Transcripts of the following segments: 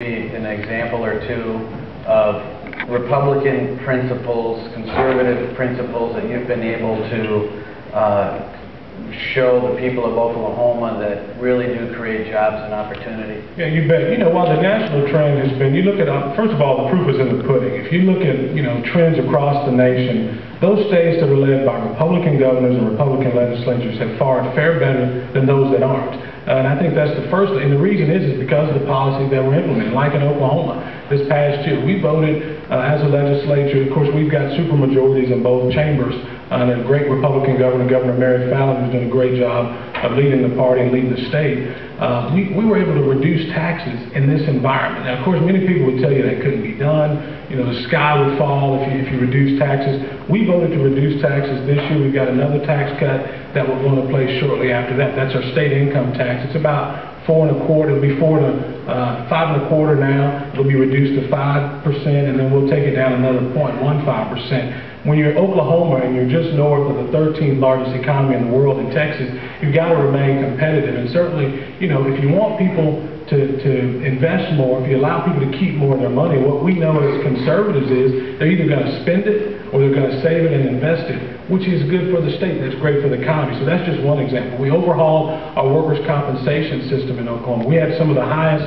An example or two of Republican principles, conservative principles that you've been able to show the people of Oklahoma that really do create jobs and opportunity? Yeah, you bet. You know, while the national trend has been, you look at, first of all, the proof is in the pudding. If you look at, trends across the nation, those states that are led by Republican governors and Republican legislatures have fared better than those that aren't. And I think that's the first thing. And the reason is because of the policies that were implemented. Like in Oklahoma this past year, we voted as a legislature. Of course, we've got super majorities in both chambers. And a great Republican governor, Governor Mary Fallon, who's done a great job of leading the party and leading the state. We were able to reduce taxes in this environment. Now, of course, many people would tell you that couldn't be done. The sky would fall if you reduce taxes. We voted to reduce taxes this year. We've got another tax cut that we're going to place shortly after that. That's our state income tax. It's about 4 1/4. It'll be 5 1/4 now. It'll be reduced to 5%, and then we'll take it down another 0.15%. When you're in Oklahoma and you're just north of the 13th largest economy in the world in Texas, you've got to remain competitive. And certainly, if you want people to invest more, if you allow people to keep more of their money, what we know as conservatives is they're either going to spend it or they're going to save it and invest it, which is good for the state. That's great for the economy. So that's just one example. We overhauled our workers' compensation system in Oklahoma. We had some of the highest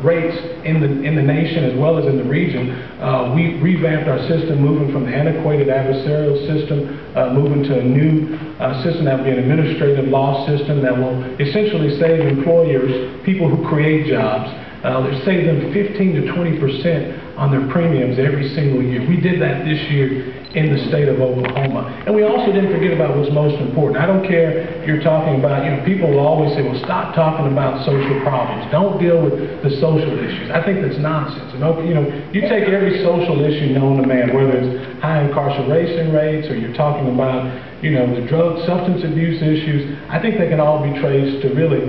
rates in the nation as well as in the region. We revamped our system, moving from the antiquated adversarial system, moving to a new system that will be an administrative law system that will essentially save employers, people who create jobs, save them 15 to 20% on their premiums every single year. We did that this year in the state of Oklahoma. And we also didn't forget about what's most important. I don't care if you're talking about, people will always say, well, stop talking about social problems. Don't deal with the social issues. I think that's nonsense. And, you take every social issue known to man, whether it's high incarceration rates or you're talking about, the drug, substance abuse issues, I think they can all be traced to really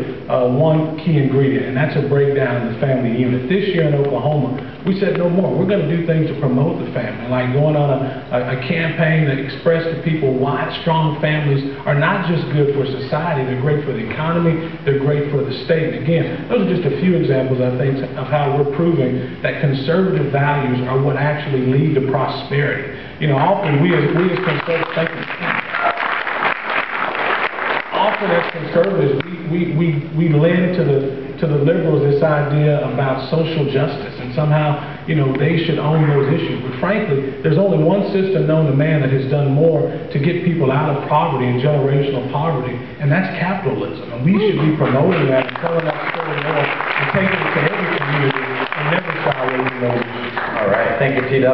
one key ingredient, and that's a breakdown in the family unit. This year in Oklahoma, we said no more. We're going to do things to promote the family, like going on a campaign that express to people why strong families are not just good for society, they're great for the economy, they're great for the state. And again, those are just a few examples, I think, of how we're proving that conservative values are what actually lead to prosperity. Often we as conservatives, often as conservatives, we lend to the liberals this idea about social justice, and somehow, they should own those issues. But frankly, there's only one system known to man that has done more to get people out of poverty and generational poverty, and that's capitalism. And we should be promoting that and telling that story more and taking it to every community and never shy away from those issues. All right. Thank you, TW.